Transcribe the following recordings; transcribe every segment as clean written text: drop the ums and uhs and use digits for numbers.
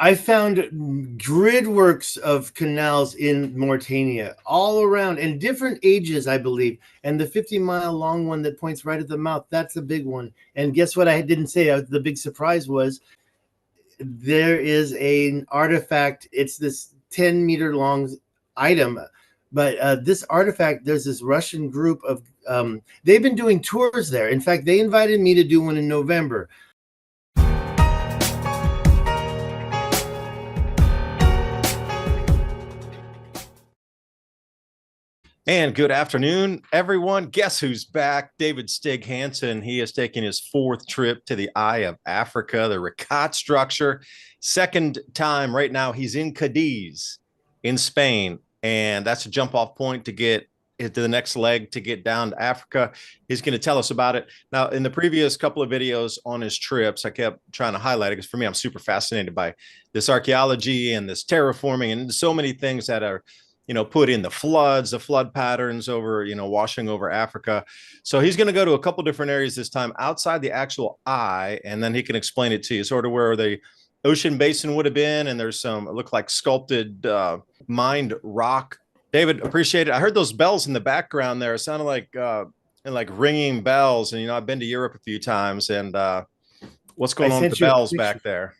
I found grid works of canals in Mauritania all around and different ages, I believe. And the 50-mile long one that points right at the mouth, that's a big one. And guess what? I didn't say the big surprise was there is an artifact. It's this 10-meter long item. But this artifact, there's this Russian group of, they've been doing tours there. In fact, they invited me to do one in November. And good afternoon, everyone. Guess who's back? David Stig Hansen. He is taking his fourth trip to the Eye of Africa, the Richet Structure. Second time right now, he's in Cadiz in Spain. And that's a jump off point to get to the next leg to get down to Africa. He's going to tell us about it. Now, in the previous couple of videos on his trips, I kept trying to highlight it because for me, I'm super fascinated by this archaeology and this terraforming and so many things that are put in the floods, the flood patterns over, washing over Africa. So he's going to go to a couple different areas this time outside the actual eye, and then he can explain it to you, sort of where the ocean basin would have been. And there's some, it looked like sculpted mined rock. David, appreciate it. I heard those bells in the background there. It sounded like ringing bells. And, I've been to Europe a few times. And what's going on with the bells back there?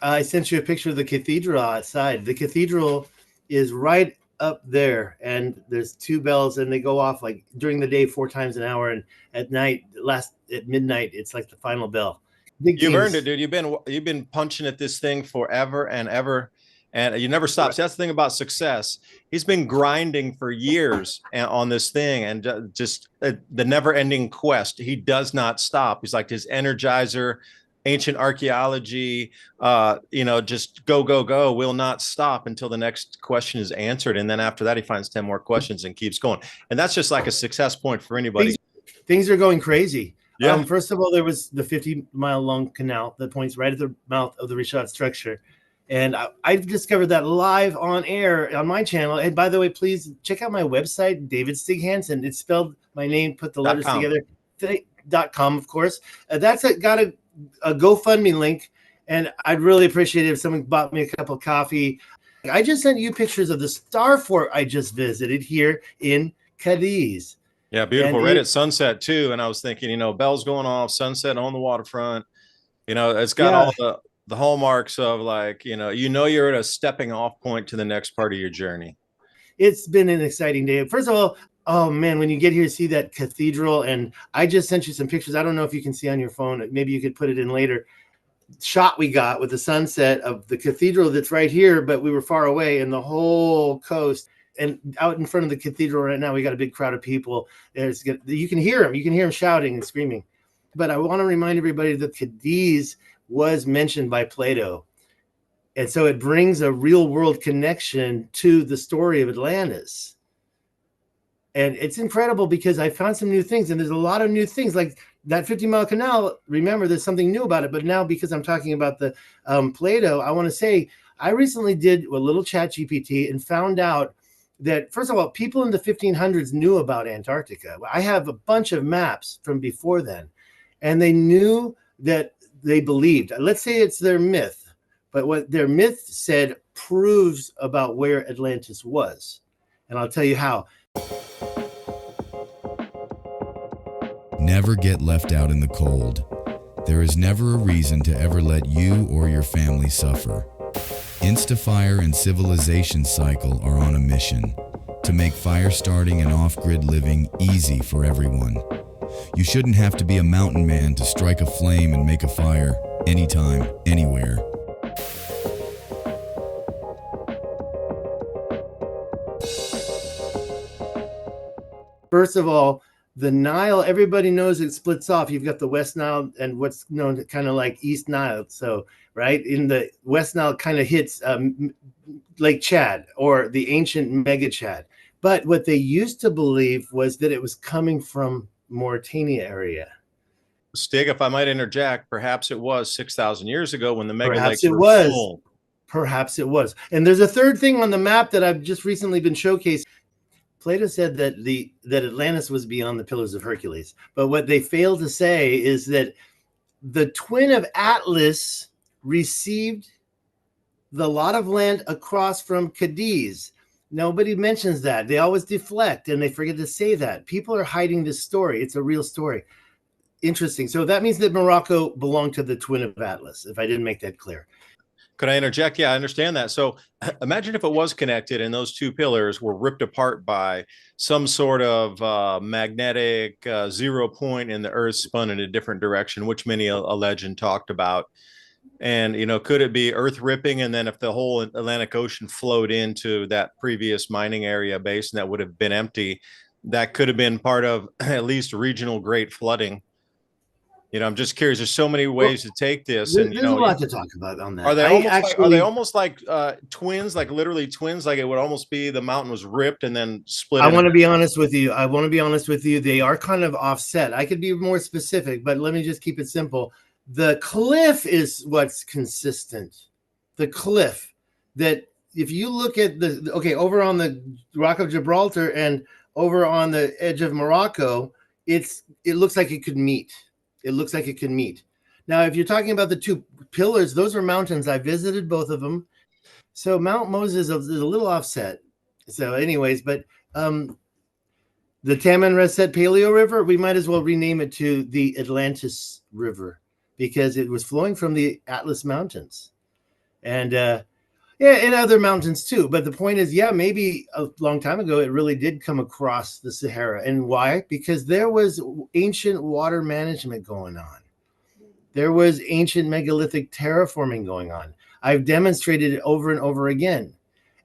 I sent you a picture of the cathedral outside. The cathedral is right up there, and there's two bells, and they go off like during the day 4 times an hour, and at night, at midnight, it's like the final bell. You've earned it, dude. You've been punching at this thing forever and ever, and you never stop. So that's the thing about success. He's been grinding for years on this thing, and just the never-ending quest. He does not stop. He's like his energizer. Ancient archaeology, just go, will not stop until the next question is answered. And then after that, he finds 10 more questions and keeps going. And that's just like a success point for anybody. Things are going crazy. Yeah. First of all, there was the 50-mile long canal that points right at the mouth of the Richat Structure. And I've discovered that live on air on my channel. And by the way, please check out my website, David Stig Hansen. It's spelled my name, put the letters together. .com, of course. That's got a GoFundMe link, and I'd really appreciate it if someone bought me a cup of coffee. I just sent you pictures of the star fort I just visited here in Cadiz. Yeah, beautiful. Right at sunset too. And I was thinking, bells going off, sunset on the waterfront. It's got all the hallmarks of like, you're at a stepping off point to the next part of your journey. It's been an exciting day. First of all, oh man, when you get here, see that cathedral, and I just sent you some pictures. I don't know if you can see on your phone. Maybe you could put it in later. Shot we got with the sunset of the cathedral that's right here, but we were far away, and the whole coast. And out in front of the cathedral right now, we got a big crowd of people. You can hear them. You can hear them shouting and screaming. But I want to remind everybody that Cadiz was mentioned by Plato. And so it brings a real world connection to the story of Atlantis. And it's incredible because I found some new things, and there's a lot of new things like that 50-mile canal. Remember, there's something new about it. But now, because I'm talking about the Plato, I want to say I recently did a little chat GPT and found out that, first of all, people in the 1500s knew about Antarctica. I have a bunch of maps from before then, and they knew that they believed. Let's say it's their myth, but what their myth said proves about where Atlantis was. And I'll tell you how. Never get left out in the cold. There is never a reason to ever let you or your family suffer. Instafire and Civilization Cycle are on a mission to make fire starting and off-grid living easy for everyone. You shouldn't have to be a mountain man to strike a flame and make a fire anytime, anywhere. First of all, the Nile, everybody knows it splits off. You've got the West Nile and what's known kind of like East Nile. So, right, in the West Nile kind of hits Lake Chad or the ancient Mega Chad. But what they used to believe was that it was coming from Mauritania area. Stig, if I might interject, perhaps it was 6,000 years ago when the mega lakes were full. Perhaps it was. And there's a third thing on the map that I've just recently been showcased. Plato said that Atlantis was beyond the Pillars of Hercules. But what they failed to say is that the twin of Atlas received the lot of land across from Cadiz. Nobody mentions that. They always deflect and they forget to say that. People are hiding this story. It's a real story. Interesting. So that means that Morocco belonged to the twin of Atlas, if I didn't make that clear. Could I interject? Yeah, I understand that. So imagine if it was connected and those two pillars were ripped apart by some sort of magnetic 0 point and the earth spun in a different direction, which many a legend talked about. And, you know, could it be earth ripping? And then if the whole Atlantic Ocean flowed into that previous mining area basin that would have been empty, that could have been part of at least regional great flooding. You know, I'm just curious. There's so many ways to take this, and there's a lot to talk about on that. Are they almost like twins, like literally twins? Like it would almost be the mountain was ripped and then split. I want to be honest with you. They are kind of offset. I could be more specific, but let me just keep it simple. The cliff is what's consistent. The cliff that if you look at over on the Rock of Gibraltar and over on the edge of Morocco, it looks like it could meet. It looks like it can meet. Now, if you're talking about the two pillars, those are mountains. I visited both of them. So Mount Moses is a little offset. So anyways, but the Tamanrasset Paleo River, we might as well rename it to the Atlantis River because it was flowing from the Atlas Mountains. And and other mountains too. But the point is, maybe a long time ago, it really did come across the Sahara. And why? Because there was ancient water management going on. There was ancient megalithic terraforming going on. I've demonstrated it over and over again.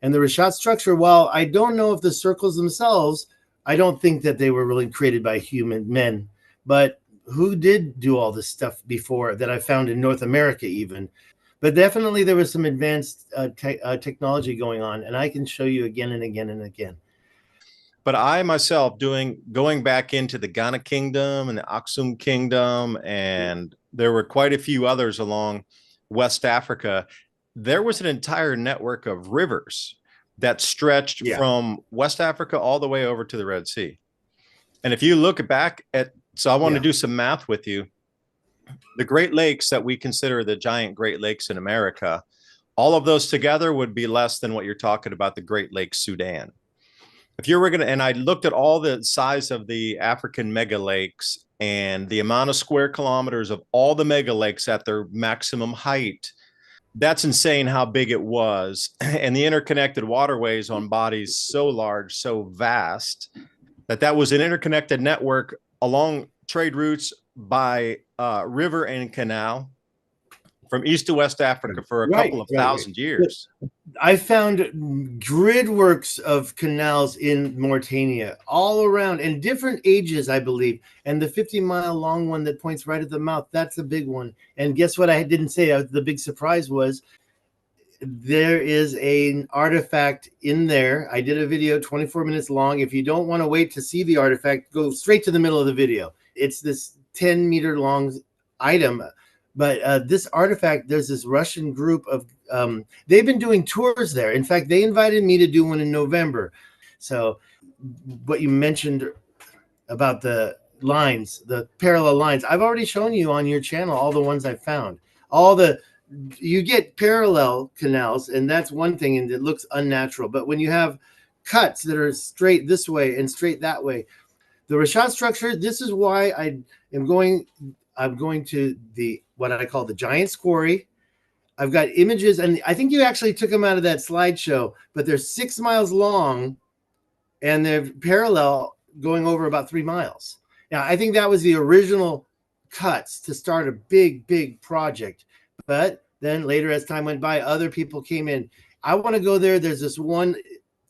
And the Richet structure, while I don't know if the circles themselves, I don't think that they were really created by human men. But who did do all this stuff before that I found in North America even? But definitely there was some advanced technology going on, and I can show you again and again and again. But I myself going back into the Ghana Kingdom and the Aksum Kingdom, and there were quite a few others along West Africa. There was an entire network of rivers that stretched from West Africa all the way over to the Red Sea. And if you look back so I want to do some math with you. The Great Lakes that we consider the giant Great Lakes in America, all of those together would be less than what you're talking about, the Great Lakes Sudan. If you were going to, and I looked at all the size of the African mega lakes and the amount of square kilometers of all the mega lakes at their maximum height, that's insane how big it was. And the interconnected waterways on bodies so large, so vast, that was an interconnected network along trade routes by river and canal from East to West Africa for a couple of thousand years. I found grid works of canals in Mauritania all around and different ages, I believe. And the 50-mile long one that points right at the mouth, that's a big one. And guess what I didn't say? The big surprise was there is an artifact in there. I did a video 24 minutes long. If you don't want to wait to see the artifact, go straight to the middle of the video. It's this 10-meter long item. But this artifact, there's this Russian group of, they've been doing tours there. In fact, they invited me to do one in November. So what you mentioned about the lines, the parallel lines, I've already shown you on your channel all the ones I found. You get parallel canals, and that's one thing, and it looks unnatural. But when you have cuts that are straight this way and straight that way, the Richet structure, this is why I'm going to what I call the Giant's Quarry. I've got images, and I think you actually took them out of that slideshow, but they're 6 miles long, and they're parallel going over about 3 miles. Now, I think that was the original cuts to start a big, big project. But then later, as time went by, other people came in. I want to go there. There's this one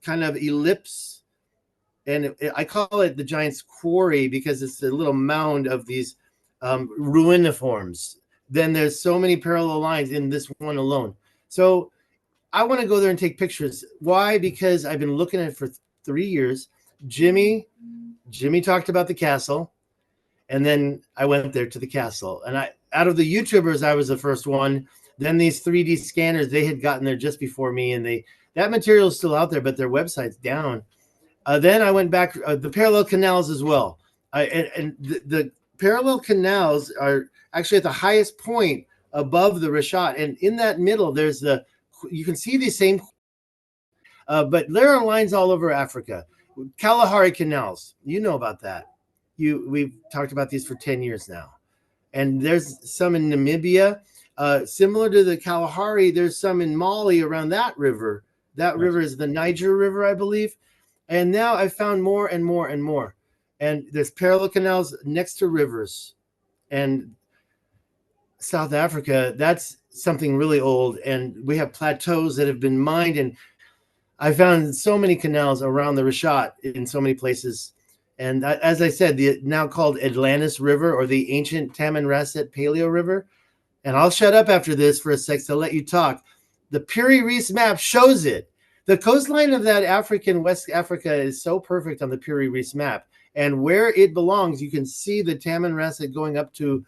kind of ellipse, and I call it the Giant's Quarry because it's a little mound of these ruiniforms. Then there's so many parallel lines in this one alone. So I want to go there and take pictures. Why? Because I've been looking at it for 3 years. Jimmy talked about the castle, and then I went there to the castle. And out of the YouTubers, I was the first one. Then these 3D scanners, they had gotten there just before me, and that material is still out there, but their website's down. Then I went back, the parallel canals as well. The parallel canals are actually at the highest point above the Richet. And in that middle, there's the you can see these same, but there are lines all over Africa. Kalahari canals, you know about that. We've talked about these for 10 years now. And there's some in Namibia, similar to the Kalahari. There's some in Mali around that river. That river is the Niger River, I believe. And now I've found more and more and more. And there's parallel canals next to rivers. And South Africa, that's something really old. And we have plateaus that have been mined. And I found so many canals around the Richat in so many places. And as I said, the now called Atlantis River, or the ancient Tamanrasset Paleo River. And I'll shut up after this for a sec to let you talk. The Piri Reis map shows it. The coastline of that African West Africa is so perfect on the Piri Reis map. And where it belongs, you can see the Tamanrasset going up to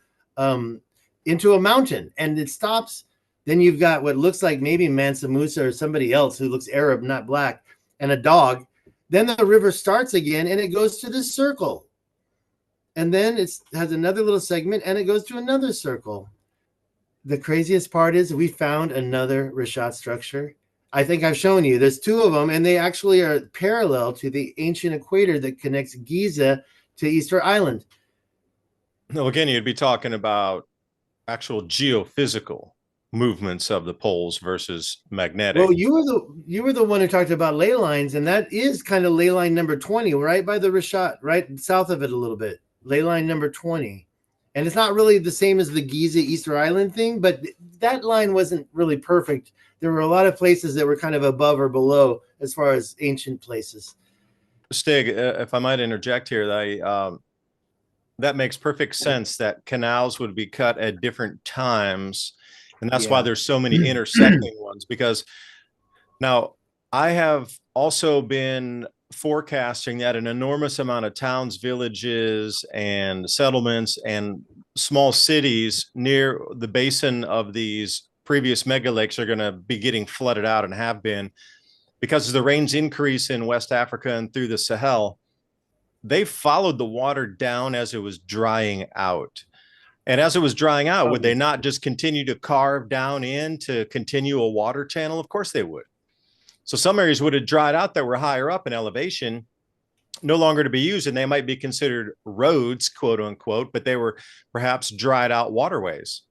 into a mountain, and it stops. Then you've got what looks like maybe Mansa Musa or somebody else who looks Arab, not black, and a dog. Then the river starts again, and it goes to this circle. And then it has another little segment, and it goes to another circle. The craziest part is we found another Richet structure. I think I've shown you. There's two of them, and they actually are parallel to the ancient equator that connects Giza to Easter Island. No, again, you'd be talking about actual geophysical movements of the poles versus magnetic. Well, you were the one who talked about ley lines, and that is kind of ley line number 20, right by the Richet, right south of it a little bit. Ley line number 20. And it's not really the same as the Giza Easter Island thing, but that line wasn't really perfect. There were a lot of places that were kind of above or below as far as ancient places. Stig, if I might interject here, that makes perfect sense that canals would be cut at different times. And that's why there's so many intersecting ones, because now I have also been forecasting that an enormous amount of towns, villages, and settlements and small cities near the basin of these previous megalakes are going to be getting flooded out, and have been, because as the rains increase in West Africa and through the Sahel, they followed the water down as it was drying out. And as it was drying out, would they not just continue to carve down in to continue a water channel? Of course they would. So some areas would have dried out that were higher up in elevation, no longer to be used, and they might be considered roads, quote unquote, but they were perhaps dried out waterways.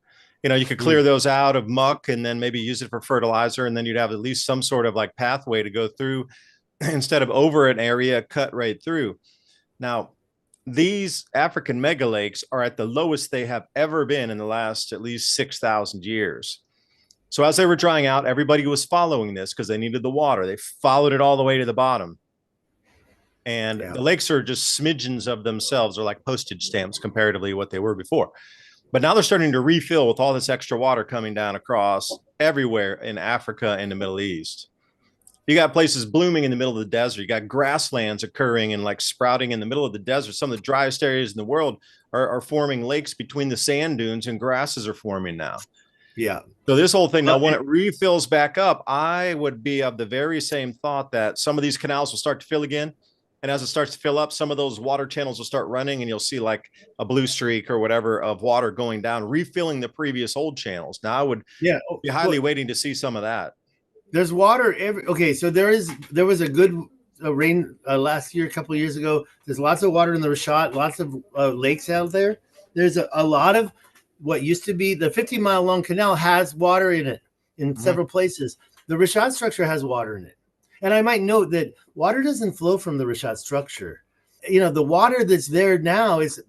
You know, you could clear those out of muck and then maybe use it for fertilizer, and then you'd have at least some sort of like pathway to go through instead of over an area cut right through. Now, these African megalakes are at the lowest they have ever been in the last at least 6,000 years. So as they were drying out, everybody was following this because they needed the water. They followed it all the way to the bottom. And the lakes are just smidgens of themselves, or like postage stamps comparatively what they were before. But now they're starting to refill with all this extra water coming down across everywhere in Africa and the Middle East. You got places blooming in the middle of the desert. You got grasslands occurring and like sprouting in the middle of the desert. Some of the driest areas in the world are forming lakes between the sand dunes, and grasses are forming now. Yeah. So this whole thing, now when it refills back up, I would be of the very same thought that some of these canals will start to fill again. And as it starts to fill up, some of those water channels will start running, and you'll see like a blue streak or whatever of water going down, refilling the previous old channels. Now I would be highly waiting to see some of that. There's water okay, so there was a good rain last year, a couple of years ago. There's lots of water in the Richat, lots of lakes out there. There's a lot of what used to be the 50-mile long canal has water in it in several places. The Richet structure has water in it. And I might note that water doesn't flow from the Richet structure. You know, the water that's there now is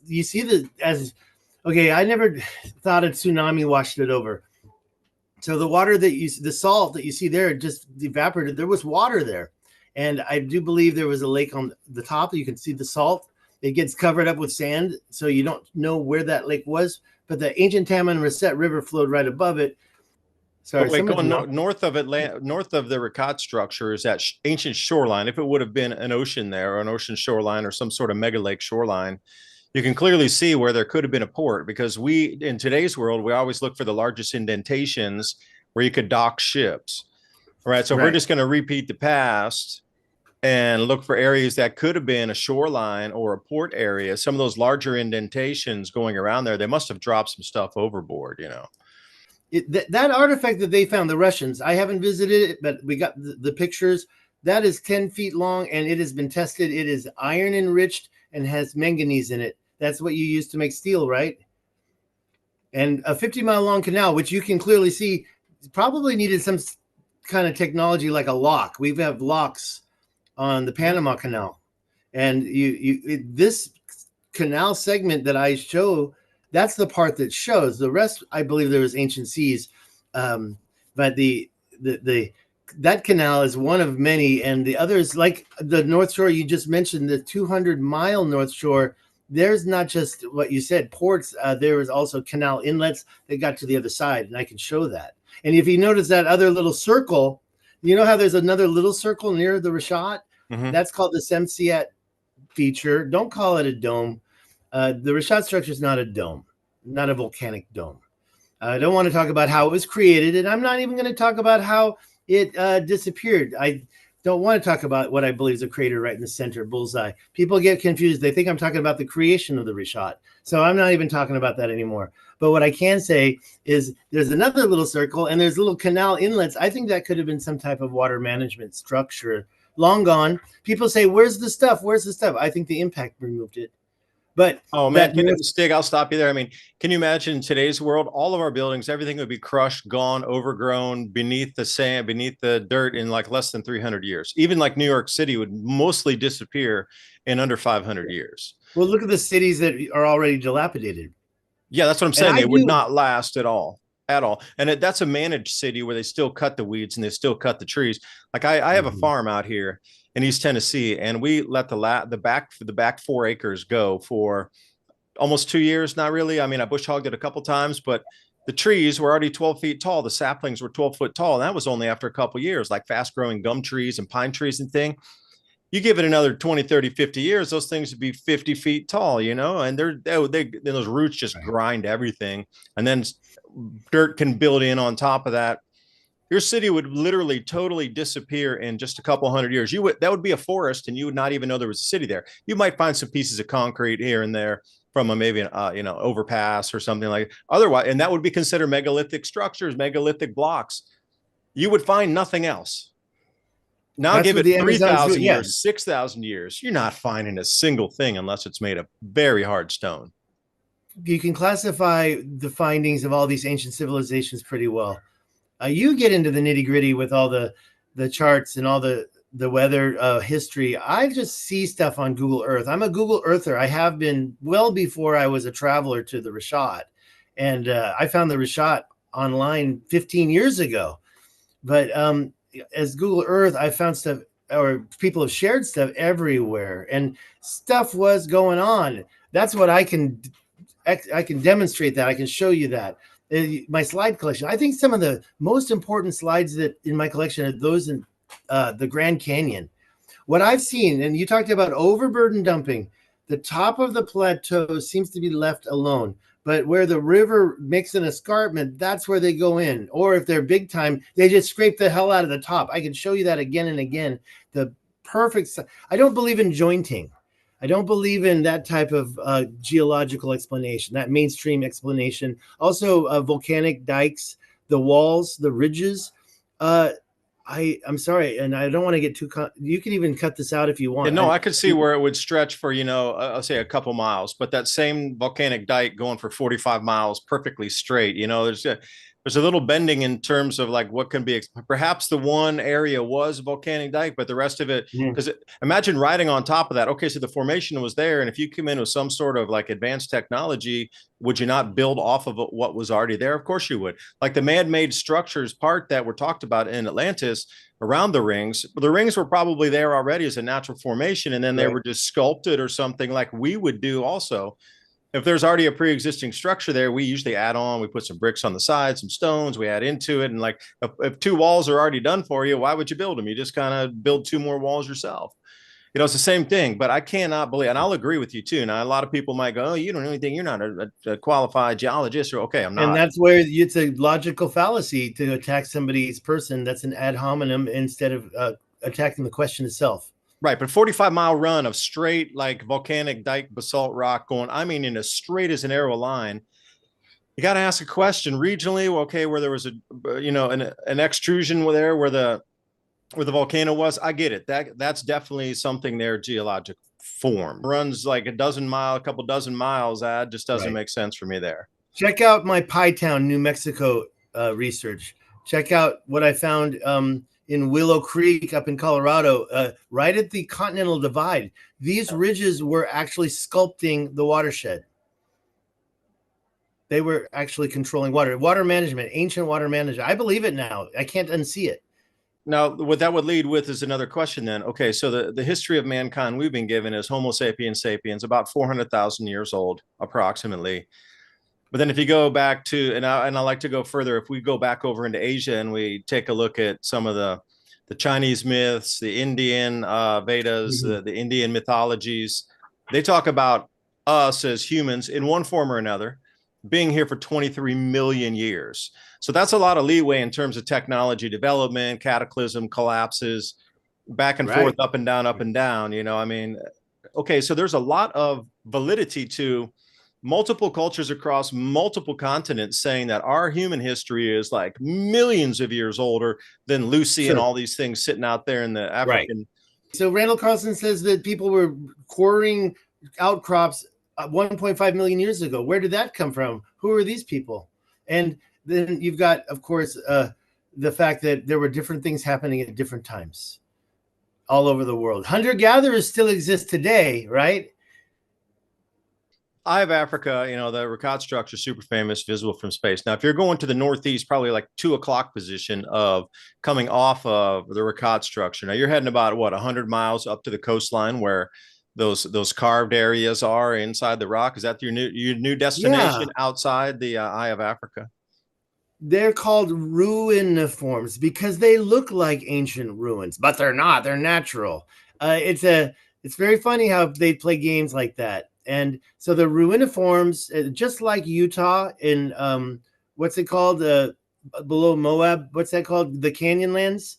you see I never thought a tsunami washed it over. So the water the salt that you see there just evaporated. There was water there. And I do believe there was a lake on the top. You can see the salt. It gets covered up with sand, so you don't know where that lake was. But the ancient Tamanrasset River flowed right above it. Sorry, going north of the Richet structure is that ancient shoreline. If it would have been an ocean there, or an ocean shoreline, or some sort of megalake shoreline, you can clearly see where there could have been a port, because in today's world, we always look for the largest indentations where you could dock ships. All right. So we're just going to repeat the past and look for areas that could have been a shoreline or a port area. Some of those larger indentations going around there, they must have dropped some stuff overboard, you know. That artifact that they found, the Russians, I haven't visited it, but we got the pictures. That is 10 feet long, and it has been tested. It is iron enriched and has manganese in it. That's what you use to make steel, right? And a 50-mile long canal, which you can clearly see, probably needed some kind of technology like a lock. We have locks on the Panama Canal, and this canal segment that I show, that's the part that shows. The rest, I believe, there was ancient seas, but that canal is one of many, and the others, like the North Shore you just mentioned, the 200-mile North Shore. There's not just what you said, ports. There was also canal inlets that got to the other side, and I can show that. And if you notice that other little circle, you know how there's another little circle near the Richat? Mm-hmm. That's called the Semsiat feature. Don't call it a dome. The Richet structure is not a dome, not a volcanic dome. I don't want to talk about how it was created, and I'm not even going to talk about how it disappeared. I don't want to talk about what I believe is a crater right in the center, bullseye. People get confused. They think I'm talking about the creation of the Richat. So I'm not even talking about that anymore. But what I can say is there's another little circle, and there's little canal inlets. I think that could have been some type of water management structure. Long gone. People say, where's the stuff? Where's the stuff? I think the impact removed it. But oh man, Stig, I'll stop you there. I mean, can you imagine in today's world, all of our buildings, everything would be crushed, gone, overgrown, beneath the sand, beneath the dirt in like less than 300 years. Even like New York City would mostly disappear in under 500 years. Well, look at the cities that are already dilapidated. Yeah, that's what I'm saying. They would not last at all. And that's a managed city where they still cut the weeds and they still cut the trees. Like I have a farm out here in East Tennessee, and we let the back 4 acres go for almost 2 years. Not really. I mean, I bush hogged it a couple times, but the trees were already 12 feet tall. The saplings were 12 foot tall. And that was only after a couple years, like fast growing gum trees and pine trees and thing. You give it another 20, 30, 50 years, those things would be 50 feet tall, you know, and those roots just grind everything. And then dirt can build in on top of that. Your city would literally totally disappear in just a couple hundred years. That would be a forest, and you would not even know there was a city there. You might find some pieces of concrete here and there from maybe an overpass or something like otherwise, and that would be considered megalithic structures, megalithic blocks. You would find nothing else. Now that's give it 3,000 years, 6,000 years. You're not finding a single thing unless it's made of very hard stone. You can classify the findings of all these ancient civilizations pretty well. You get into the nitty gritty with all the charts and all the weather history. I just see stuff on Google Earth. I'm a Google Earther. I have been well before I was a traveler to the Richat. And I found the Richat online 15 years ago. But as Google Earth, I found stuff, or people have shared stuff everywhere, and stuff was going on. That's what I can demonstrate that. I can show you that. My slide collection. I think some of the most important slides that in my collection are those in the Grand Canyon. What I've seen, and you talked about overburden dumping, the top of the plateau seems to be left alone. But where the river makes an escarpment, that's where they go in. Or if they're big time, they just scrape the hell out of the top. I can show you that again and again. The perfect. I don't believe in jointing. I don't believe in that type of geological explanation, that mainstream explanation. Also, volcanic dikes, the walls, the ridges. I'm sorry, and I don't want to get too. You can even cut this out if you want. Yeah, no, I could see where it would stretch for, I'll say a couple miles, but that same volcanic dike going for 45 miles perfectly straight. There's a little bending in terms of like what can be. Perhaps the one area was volcanic dike, but the rest of it, because imagine riding on top of that. Okay, so the formation was there, and if you come in with some sort of like advanced technology, would you not build off of what was already there? Of course you would. Like the man-made structures part that were talked about in Atlantis around the rings were probably there already as a natural formation, and then they were just sculpted or something like we would do also. If there's already a pre-existing structure there, we usually add on, we put some bricks on the side, some stones, we add into it. And like, if 2 walls are already done for you, why would you build them? You just kind of build 2 more walls yourself. It's the same thing, but I cannot believe, and I'll agree with you too. Now, a lot of people might go, oh, you don't know anything. You're not a qualified geologist. Or okay, I'm not. And that's where it's a logical fallacy to attack somebody's person. That's an ad hominem instead of attacking the question itself. Right, but 45-mile run of straight like volcanic dike basalt rock going, I mean, in as straight as an arrow line. You got to ask a question regionally. Okay, where there was an extrusion there where the volcano was. I get it. That's definitely something there. Geologic form runs like a couple dozen miles. That just doesn't make sense for me there. Check out my Pie Town, New Mexico research. Check out what I found in Willow Creek up in Colorado, right at the Continental Divide. These ridges were actually sculpting the watershed. They were actually controlling water management, ancient water management. I believe it now. I can't unsee it. Now, what that would lead with is another question then. Okay, so the history of mankind we've been given is Homo sapiens sapiens, about 400,000 years old, approximately. But then if you go back to, and I like to go further, if we go back over into Asia and we take a look at some of the Chinese myths, the Indian Vedas, the Indian mythologies, they talk about us as humans in one form or another being here for 23 million years. So that's a lot of leeway in terms of technology development, cataclysm, collapses, back and forth, up and down, you know, I mean, okay, so there's a lot of validity to multiple cultures across multiple continents saying that our human history is like millions of years older than Lucy and all these things sitting out there in the African. So Randall Carlson says that people were quarrying outcrops 1.5 million years ago. Where did that come from? Who are these people? And then you've got, of course, the fact that there were different things happening at different times all over the world. Hunter-gatherers still exist today, right? Eye of Africa, you know, the Richet Structure, super famous, visible from space. Now, if you're going to the northeast, probably like 2 o'clock position of coming off of the Richet Structure. Now, you're heading about, 100 miles up to the coastline where those carved areas are inside the rock. Is that your new destination outside the Eye of Africa? They're called ruiniforms because they look like ancient ruins, but they're not. They're natural. It's very funny how they play games like that. And so the ruiniforms, just like Utah in what's it called? Below Moab, what's that called? The Canyonlands.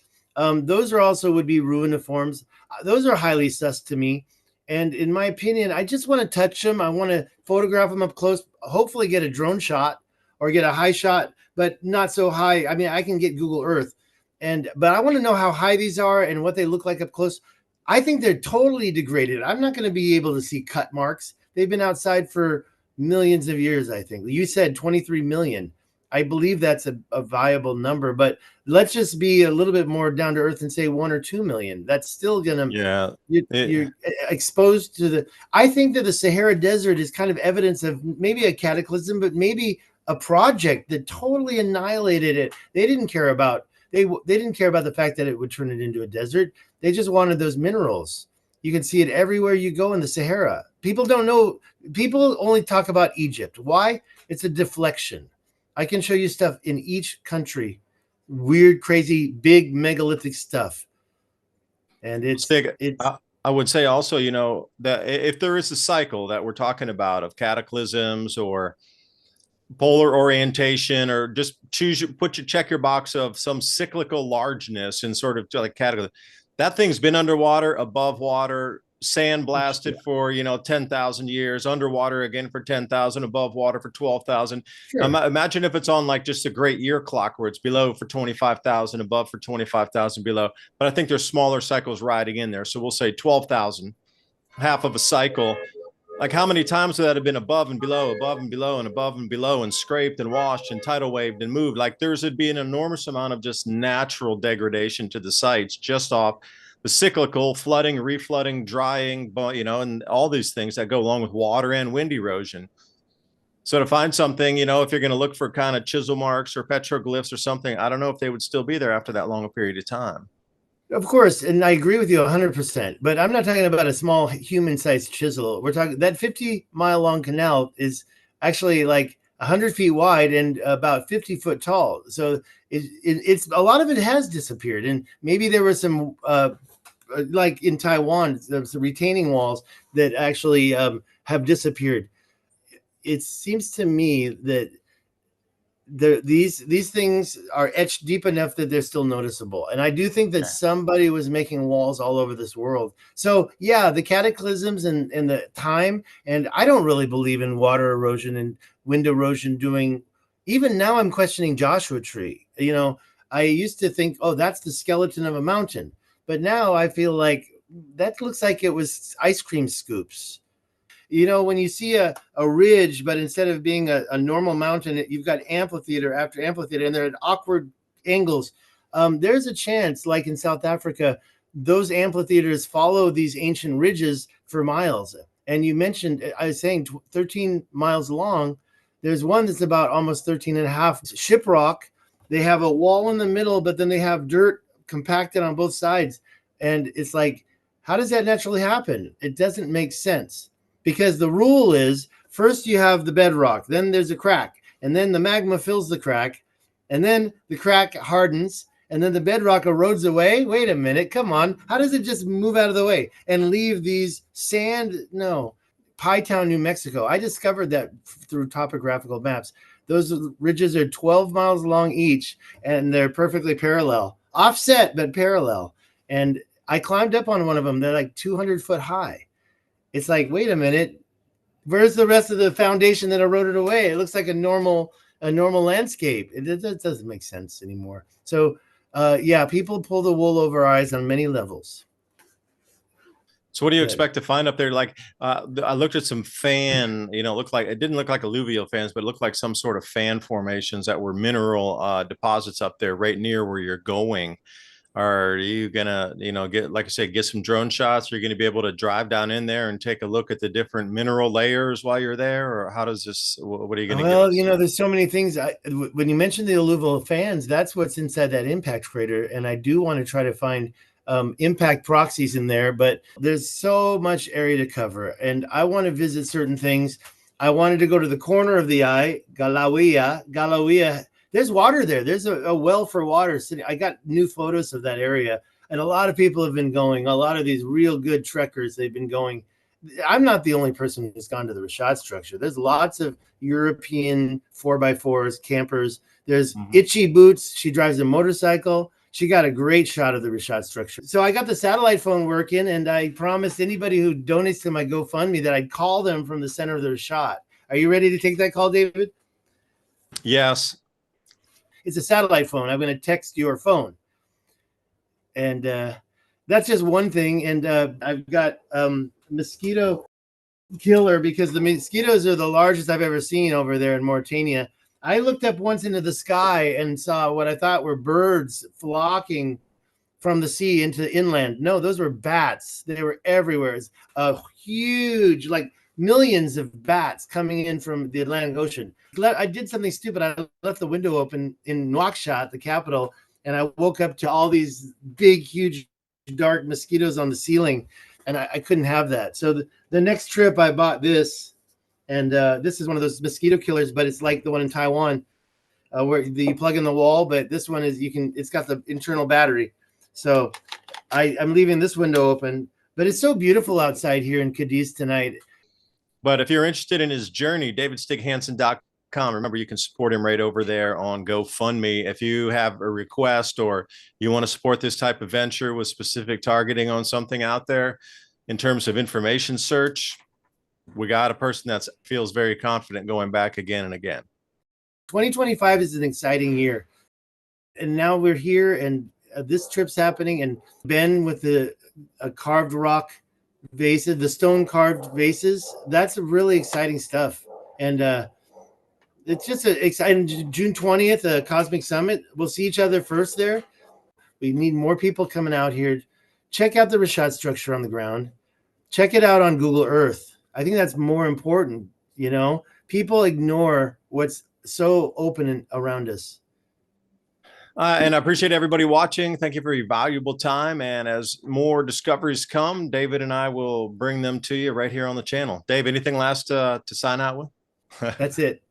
Those are also would be ruiniforms. Those are highly sus to me. And in my opinion, I just want to touch them. I want to photograph them up close, hopefully get a drone shot or get a high shot, but not so high. I mean, I can get Google Earth, but I want to know how high these are and what they look like up close. I think they're totally degraded. I'm not going to be able to see cut marks. They've been outside for millions of years, I think. You said 23 million. I believe that's a viable number, but let's just be a little bit more down to earth and say 1 or 2 million. That's still going to, you're exposed to the, I think that the Sahara Desert is kind of evidence of maybe a cataclysm, but maybe a project that totally annihilated it. They didn't care about, they didn't care about the fact that it would turn it into a desert. They just wanted those minerals. You can see it everywhere you go in the Sahara. People don't know. People only talk about Egypt. Why? It's a deflection. I can show you stuff in each country. Weird, crazy, big megalithic stuff. And I would say also, you know, that if there is a cycle that we're talking about of cataclysms or polar orientation, or just check your box of some cyclical largeness and sort of like cataclysm. That thing's been underwater, above water, sand blasted for 10,000 years, underwater again for 10,000, above water for 12,000. Imagine if it's on like just a great year clock where it's below for 25,000, above for 25,000, below. But I think there's smaller cycles riding in there. So we'll say 12,000, half of a cycle. Like how many times would that have been above and below, above and below, and above and below, and scraped and washed and tidal waved and moved? Like would be an enormous amount of just natural degradation to the sites just off the cyclical flooding, reflooding, drying, and all these things that go along with water and wind erosion. So to find something, if you're going to look for kind of chisel marks or petroglyphs or something, I don't know if they would still be there after that long a period of time. Of course, and I agree with you 100%, but I'm not talking about a small human-sized chisel. We're talking that 50-mile-long canal is actually like 100 feet wide and about 50 foot tall. So it's a lot of it has disappeared, and maybe there were some like in Taiwan, there's retaining walls that actually have disappeared. It seems to me that these things are etched deep enough that they're still noticeable. And I do think that somebody was making walls all over this world. So yeah, the cataclysms and the time, and I don't really believe in water erosion and wind erosion doing even now I'm questioning Joshua Tree. You know, I used to think, oh, that's the skeleton of a mountain. But now I feel like that looks like it was ice cream scoops. You know, when you see a ridge, but instead of being a normal mountain, you've got amphitheater after amphitheater, and they're at awkward angles. There's a chance, like in South Africa, those amphitheaters follow these ancient ridges for miles. And you mentioned, I was saying 13 miles long. There's one that's about almost 13 and a half. Shiprock, they have a wall in the middle, but then they have dirt compacted on both sides. And it's like, how does that naturally happen? It doesn't make sense. Because the rule is first you have the bedrock, then there's a crack, and then the magma fills the crack, and then the crack hardens, and then the bedrock erodes away. Wait a minute, come on. How does it just move out of the way and leave these sand? No. Pie Town, New Mexico. I discovered that through topographical maps. Those ridges are 12 miles long each, and they're perfectly parallel. Offset, but parallel. And I climbed up on one of them. They're like 200 foot high. It's like, wait a minute, where's the rest of the foundation that eroded away? It looks like a normal landscape. It doesn't make sense anymore. So, yeah, people pull the wool over our eyes on many levels. So what do you expect to find up there? Like, I looked at some fan, you know, it didn't look like alluvial fans, but it looked like some sort of fan formations that were mineral deposits up there right near where you're going. Are you gonna, you know, get, like I said, get some drone shots? Are you going to be able to drive down in there and take a look at the different mineral layers while you're there? Or how does this, what are you going to Well, you know, there's so many things. When you mentioned the alluvial fans, that's what's inside that impact crater. And I do want to try to find impact proxies in there, but there's so much area to cover. And I want to visit certain things. I wanted to go to the corner of the eye, Galawia. There's water there. There's a well for water sitting. I got new photos of that area, and a lot of people have been going. A lot of these real good trekkers, they've been going. I'm not the only person who's gone to the Richet Structure. There's lots of European 4x4s, campers. There's Itchy Boots. She drives a motorcycle. She got a great shot of the Richet Structure. So I got the satellite phone working, and I promised anybody who donates to my GoFundMe that I'd call them from the center of the Richet. Are you ready to take that call, David? Yes. It's a satellite phone. I'm going to text your phone. And that's just one thing. And I've got mosquito killer, because the mosquitoes are the largest I've ever seen over there in Mauritania. I looked up once into the sky and saw what I thought were birds flocking from the sea into inland. No, those were bats. They were everywhere. It's a huge, like millions of bats coming in from the Atlantic Ocean. I did something stupid. I left the window open in Nouakchott, the capital, and I woke up to all these big, huge, dark mosquitoes on the ceiling, and I couldn't have that. So the next trip I bought this, and this is one of those mosquito killers, but it's like the one in Taiwan where you plug in the wall, but this one is, it's got the internal battery. So I'm leaving this window open, but it's so beautiful outside here in Cadiz tonight. But if you're interested in his journey, davidstighansen.com. Remember, you can support him right over there on GoFundMe. If you have a request or you want to support this type of venture with specific targeting on something out there in terms of information search, we got a person that feels very confident going back again and again. 2025 is an exciting year. And now we're here, and this trip's happening. And Ben with the carved rock vases, the stone carved vases, that's really exciting stuff. And it's just exciting. June 20th, a Cosmic Summit. We'll see each other first there. We need more people coming out here. Check out the Richet Structure on the ground. Check it out on Google Earth. I think that's more important. You know, people ignore what's so open around us. And I appreciate everybody watching. Thank you for your valuable time. And as more discoveries come, David and I will bring them to you right here on the channel. Dave, anything last to sign out with? That's it.